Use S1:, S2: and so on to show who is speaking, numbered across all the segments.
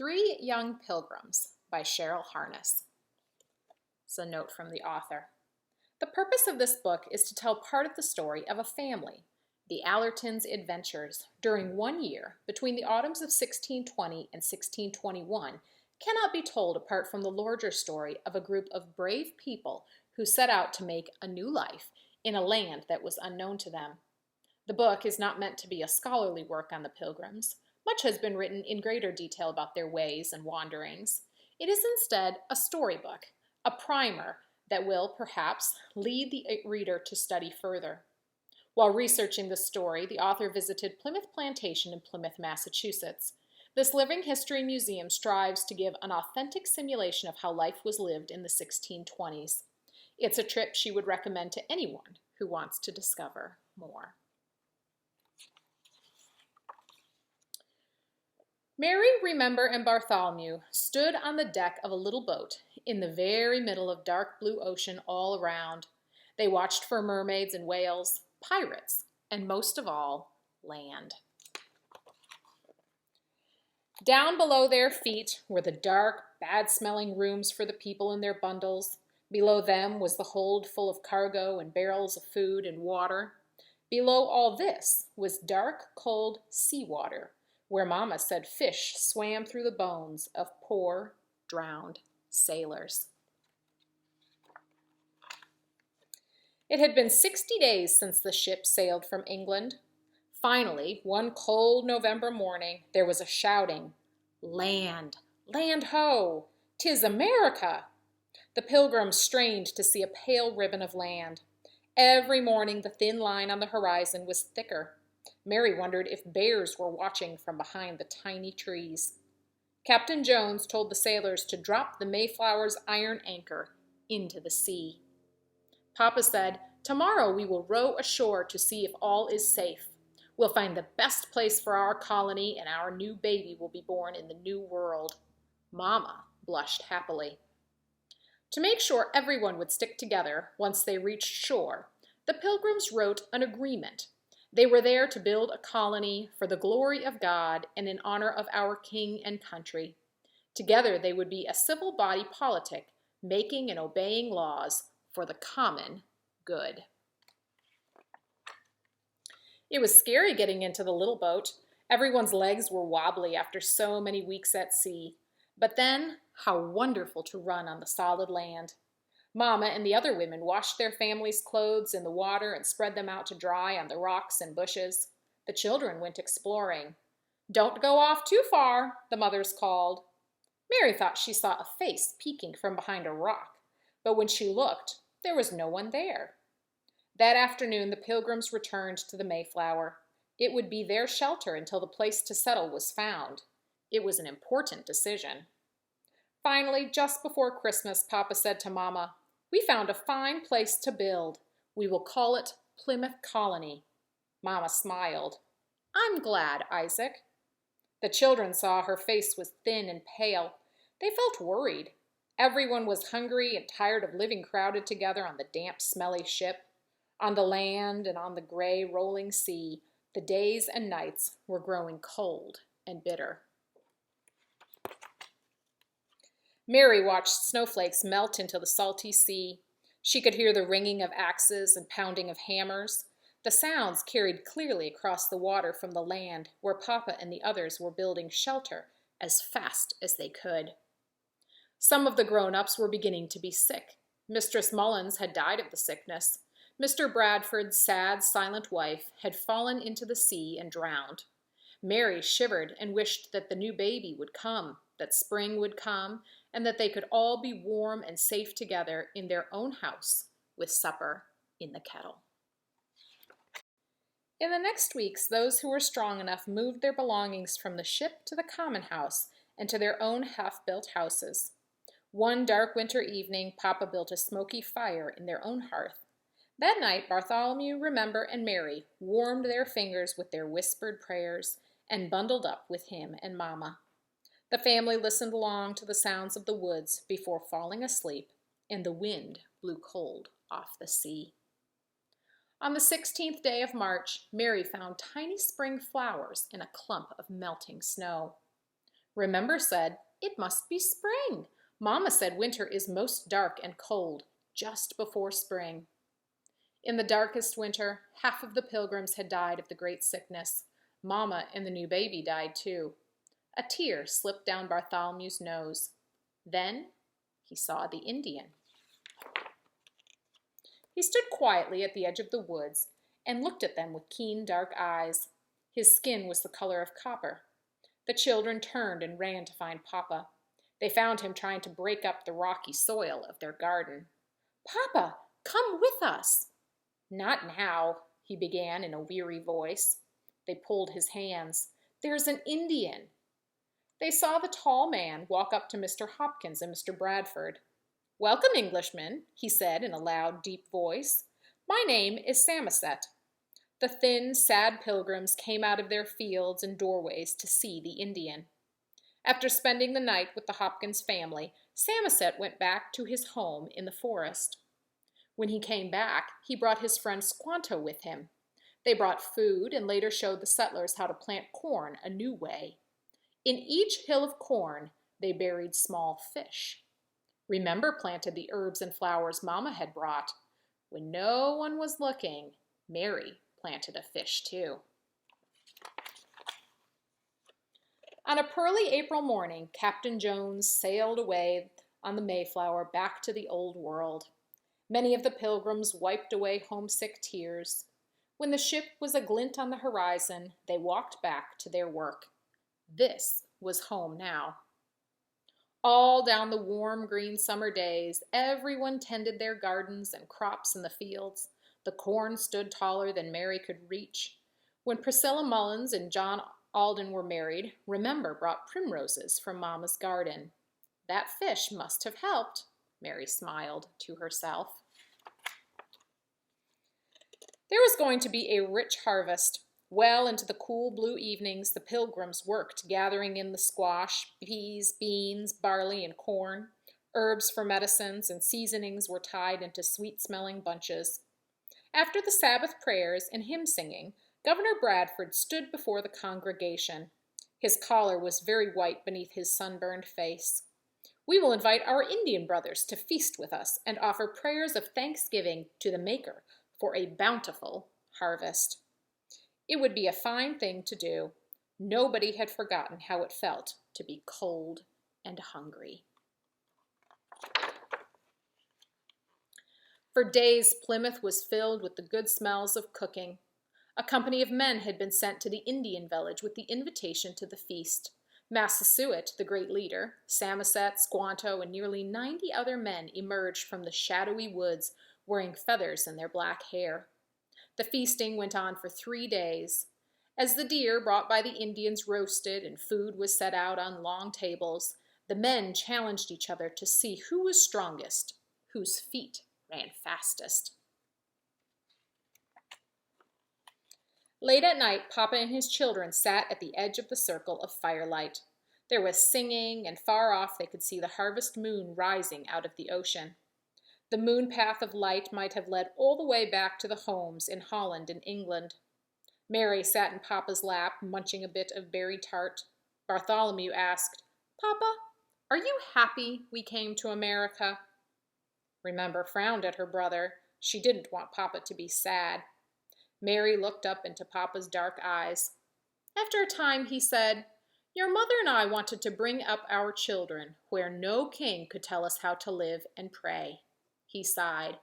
S1: Three Young Pilgrims by Cheryl Harness. It's a note from the author. The purpose of this book is to tell part of the story of a family, the Allertons' adventures during 1 year between the autumns of 1620 and 1621 cannot be told apart from the larger story of a group of brave people who set out to make a new life in a land that was unknown to them. The book is not meant to be a scholarly work on the Pilgrims. Much has been written in greater detail about their ways and wanderings. It is instead a storybook, a primer that will, perhaps, lead the reader to study further. While researching the story, the author visited Plymouth Plantation in Plymouth, Massachusetts. This living history museum strives to give an authentic simulation of how life was lived in the 1620s. It's a trip she would recommend to anyone who wants to discover more. Mary, Remember, and Bartholomew stood on the deck of a little boat in the very middle of dark blue ocean all around. They watched for mermaids and whales, pirates, and most of all, land. Down below their feet were the dark, bad-smelling rooms for the people and their bundles. Below them was the hold full of cargo and barrels of food and water. Below all this was dark, cold seawater, where Mama said fish swam through the bones of poor, drowned sailors. It had been 60 days since the ship sailed from England. Finally, one cold November morning, there was a shouting, "Land! Land ho! 'Tis America!" The Pilgrims strained to see a pale ribbon of land. Every morning the thin line on the horizon was thicker. Mary wondered if bears were watching from behind the tiny trees. Captain Jones told the sailors to drop the Mayflower's iron anchor into the sea. Papa said, "Tomorrow we will row ashore to see if all is safe. We'll find the best place for our colony, and our new baby will be born in the new world." Mama blushed happily. To make sure everyone would stick together once they reached shore, the Pilgrims wrote an agreement. They were there to build a colony for the glory of God and in honor of our king and country. Together they would be a civil body politic, making and obeying laws for the common good. It was scary getting into the little boat. Everyone's legs were wobbly after so many weeks at sea. But then, how wonderful to run on the solid land. Mama and the other women washed their families' clothes in the water and spread them out to dry on the rocks and bushes. The children went exploring. "Don't go off too far," the mothers called. Mary thought she saw a face peeking from behind a rock, but when she looked, there was no one there. That afternoon, the Pilgrims returned to the Mayflower. It would be their shelter until the place to settle was found. It was an important decision. Finally, just before Christmas, Papa said to Mama, "We found a fine place to build. We will call it Plymouth Colony." Mama smiled. "I'm glad, Isaac." The children saw her face was thin and pale. They felt worried. Everyone was hungry and tired of living crowded together on the damp, smelly ship. On the land and on the gray, rolling sea, the days and nights were growing cold and bitter. Mary watched snowflakes melt into the salty sea. She could hear the ringing of axes and pounding of hammers. The sounds carried clearly across the water from the land where Papa and the others were building shelter as fast as they could. Some of the grown-ups were beginning to be sick. Mistress Mullins had died of the sickness. Mr. Bradford's sad, silent wife had fallen into the sea and drowned. Mary shivered and wished that the new baby would come, that spring would come, and that they could all be warm and safe together in their own house with supper in the kettle. In the next weeks, those who were strong enough moved their belongings from the ship to the common house and to their own half-built houses. One dark winter evening, Papa built a smoky fire in their own hearth. That night, Bartholomew, Remember, and Mary warmed their fingers with their whispered prayers and bundled up with him and Mama. The family listened long to the sounds of the woods before falling asleep, and the wind blew cold off the sea. On the 16th day of March, Mary found tiny spring flowers in a clump of melting snow. Remember said, "It must be spring." Mama said winter is most dark and cold, just before spring. In the darkest winter, half of the Pilgrims had died of the great sickness. Mama and the new baby died too. A tear slipped down Bartholomew's nose. Then he saw the Indian. He stood quietly at the edge of the woods and looked at them with keen dark eyes. His skin was the color of copper. The children turned and ran to find Papa. They found him trying to break up the rocky soil of their garden. "Papa, come with us." "Not now," he began in a weary voice. They pulled his hands. "There's an Indian." They saw the tall man walk up to Mr. Hopkins and Mr. Bradford. "Welcome, Englishmen," he said in a loud, deep voice. "My name is Samoset." The thin, sad pilgrims came out of their fields and doorways to see the Indian. After spending the night with the Hopkins family, Samoset went back to his home in the forest. When he came back, he brought his friend Squanto with him. They brought food and later showed the settlers how to plant corn a new way. In each hill of corn, they buried small fish. Remember planted the herbs and flowers Mama had brought. When no one was looking, Mary planted a fish too. On a pearly April morning, Captain Jones sailed away on the Mayflower back to the Old World. Many of the Pilgrims wiped away homesick tears. When the ship was a glint on the horizon, they walked back to their work. This was home now. All down the warm, green summer days, everyone tended their gardens and crops in the fields. The corn stood taller than Mary could reach. When Priscilla Mullins and John Alden were married, Remember brought primroses from Mama's garden. That fish must have helped, Mary smiled to herself. There was going to be a rich harvest. Well into the cool blue evenings, the Pilgrims worked, gathering in the squash, peas, beans, barley, and corn. Herbs for medicines and seasonings were tied into sweet-smelling bunches. After the Sabbath prayers and hymn singing, Governor Bradford stood before the congregation. His collar was very white beneath his sunburned face. "We will invite our Indian brothers to feast with us and offer prayers of thanksgiving to the Maker for a bountiful harvest." It would be a fine thing to do. Nobody had forgotten how it felt to be cold and hungry. For days, Plymouth was filled with the good smells of cooking. A company of men had been sent to the Indian village with the invitation to the feast. Massasoit, the great leader, Samoset, Squanto, and nearly 90 other men emerged from the shadowy woods, wearing feathers in their black hair. The feasting went on for 3 days. As the deer brought by the Indians roasted and food was set out on long tables, the men challenged each other to see who was strongest, whose feet ran fastest. Late at night, Papa and his children sat at the edge of the circle of firelight. There was singing, and far off they could see the harvest moon rising out of the ocean. The moon path of light might have led all the way back to the homes in Holland and England. Mary sat in Papa's lap, munching a bit of berry tart. Bartholomew asked, "Papa, are you happy we came to America?" Remember frowned at her brother. She didn't want Papa to be sad. Mary looked up into Papa's dark eyes. After a time he said, "Your mother and I wanted to bring up our children where no king could tell us how to live and pray." He sighed.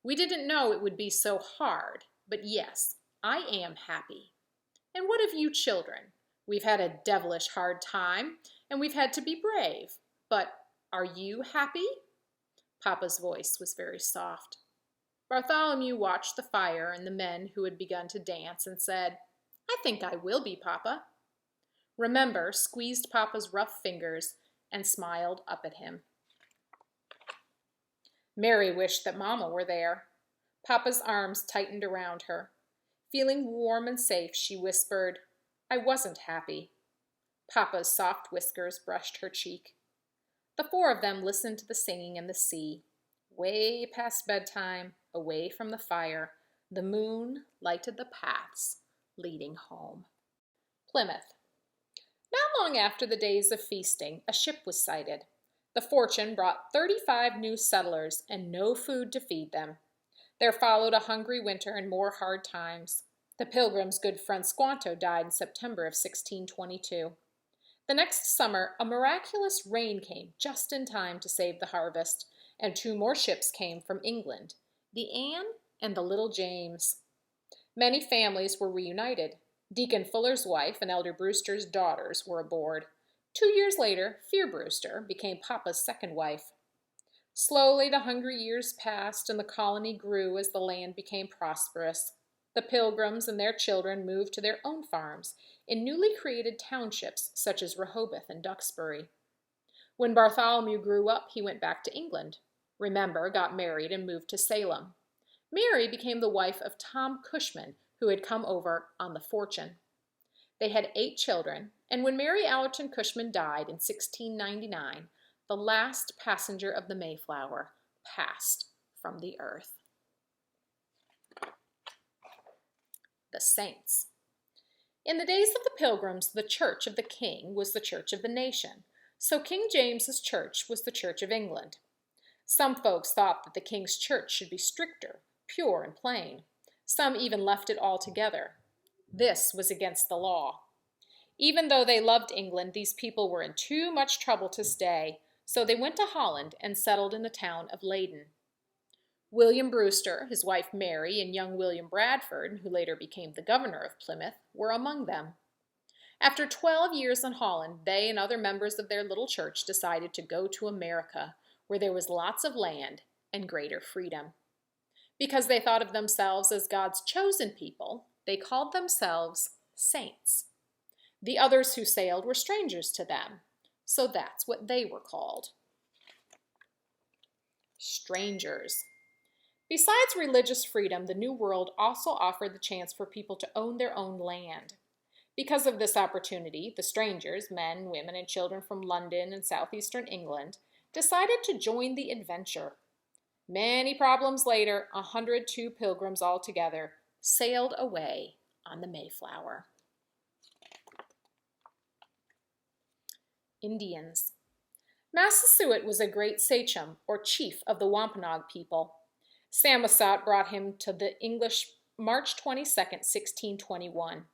S1: "We didn't know it would be so hard, but yes, I am happy. And what of you children? We've had a devilish hard time, and we've had to be brave. But are you happy?" Papa's voice was very soft. Bartholomew watched the fire and the men who had begun to dance and said, "I think I will be, Papa." Remember squeezed Papa's rough fingers and smiled up at him. Mary wished that Mama were there. Papa's arms tightened around her. Feeling warm and safe, she whispered, "I wasn't happy." Papa's soft whiskers brushed her cheek. The 4 of them listened to the singing and the sea. Way past bedtime, away from the fire, the moon lighted the paths leading home. Plymouth. Not long after the days of feasting, a ship was sighted. The Fortune brought 35 new settlers and no food to feed them. There followed a hungry winter and more hard times. The Pilgrims' good friend Squanto died in September of 1622. The next summer, a miraculous rain came just in time to save the harvest, and two more ships came from England, the Anne and the Little James. Many families were reunited. Deacon Fuller's wife and Elder Brewster's daughters were aboard. 2 years later, Fear Brewster became Papa's second wife. Slowly, the hungry years passed and the colony grew as the land became prosperous. The Pilgrims and their children moved to their own farms in newly created townships such as Rehoboth and Duxbury. When Bartholomew grew up, he went back to England. Remember, got married and moved to Salem. Mary became the wife of Tom Cushman, who had come over on the Fortune. They had 8 children, and when Mary Allerton Cushman died in 1699, the last passenger of the Mayflower passed from the earth. The Saints. In the days of the Pilgrims, the Church of the King was the Church of the nation, so King James's church was the Church of England. Some folks thought that the King's church should be stricter, pure and plain. Some even left it altogether. This was against the law. Even though they loved England, these people were in too much trouble to stay, so they went to Holland and settled in the town of Leyden. William Brewster, his wife Mary, and young William Bradford, who later became the governor of Plymouth, were among them. After 12 years in Holland, they and other members of their little church decided to go to America, where there was lots of land and greater freedom. Because they thought of themselves as God's chosen people, they called themselves saints. The others who sailed were strangers to them, so that's what they were called. Strangers. Besides religious freedom, the New World also offered the chance for people to own their own land. Because of this opportunity, the strangers, men, women, and children from London and southeastern England, decided to join the adventure. Many problems later, 102 pilgrims altogether sailed away on the Mayflower. Indians. Massasoit was a great sachem, or chief of the Wampanoag people. Samoset brought him to the English March 22, 1621.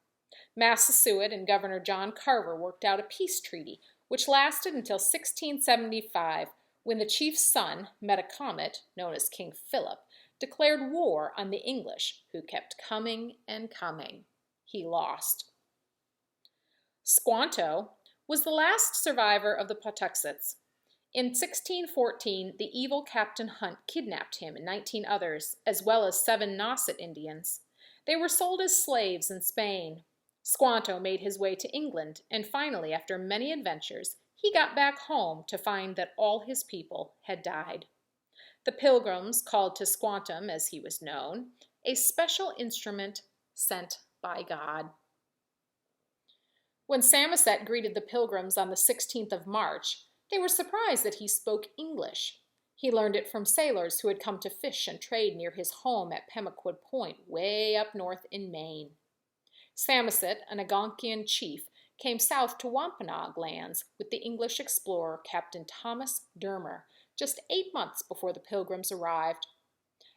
S1: Massasoit and Governor John Carver worked out a peace treaty, which lasted until 1675, when the chief's son, Metacomet, known as King Philip, declared war on the English, who kept coming and coming. He lost. Squanto was the last survivor of the Patuxets. In 1614, the evil Captain Hunt kidnapped him and 19 others, as well as 7 Nauset Indians. They were sold as slaves in Spain. Squanto made his way to England, and finally, after many adventures, he got back home to find that all his people had died. The Pilgrims called to Squantum, as he was known, a special instrument sent by God. When Samoset greeted the Pilgrims on the 16th of March, they were surprised that he spoke English. He learned it from sailors who had come to fish and trade near his home at Pemaquid Point, way up north in Maine. Samoset, an Algonquian chief, came south to Wampanoag lands with the English explorer Captain Thomas Dermer, just 8 months before the Pilgrims arrived.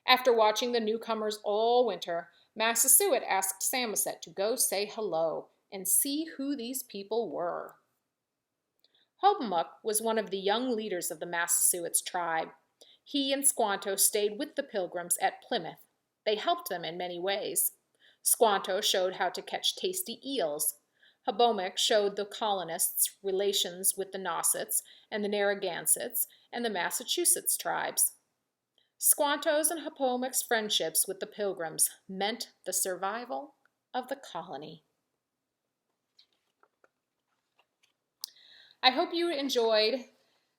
S1: After watching the newcomers all winter, Massasoit asked Samoset to go say hello and see who these people were. Hobomuk was one of the young leaders of the Massasoits tribe. He and Squanto stayed with the Pilgrims at Plymouth. They helped them in many ways. Squanto showed how to catch tasty eels. Hobomuk showed the colonists relations with the Nausets and the Narragansetts and the Massachusetts tribes. Squanto's and Hobomuk's friendships with the Pilgrims meant the survival of the colony. I hope you enjoyed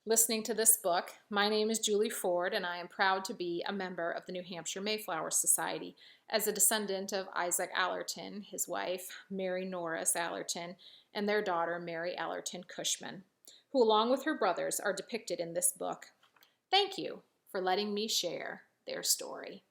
S1: listening to this book. My name is Julie Ford, and I am proud to be a member of the New Hampshire Mayflower Society as a descendant of Isaac Allerton, his wife, Mary Norris Allerton, and their daughter, Mary Allerton Cushman, who, along with her brothers, are depicted in this book. Thank you for letting me share their story.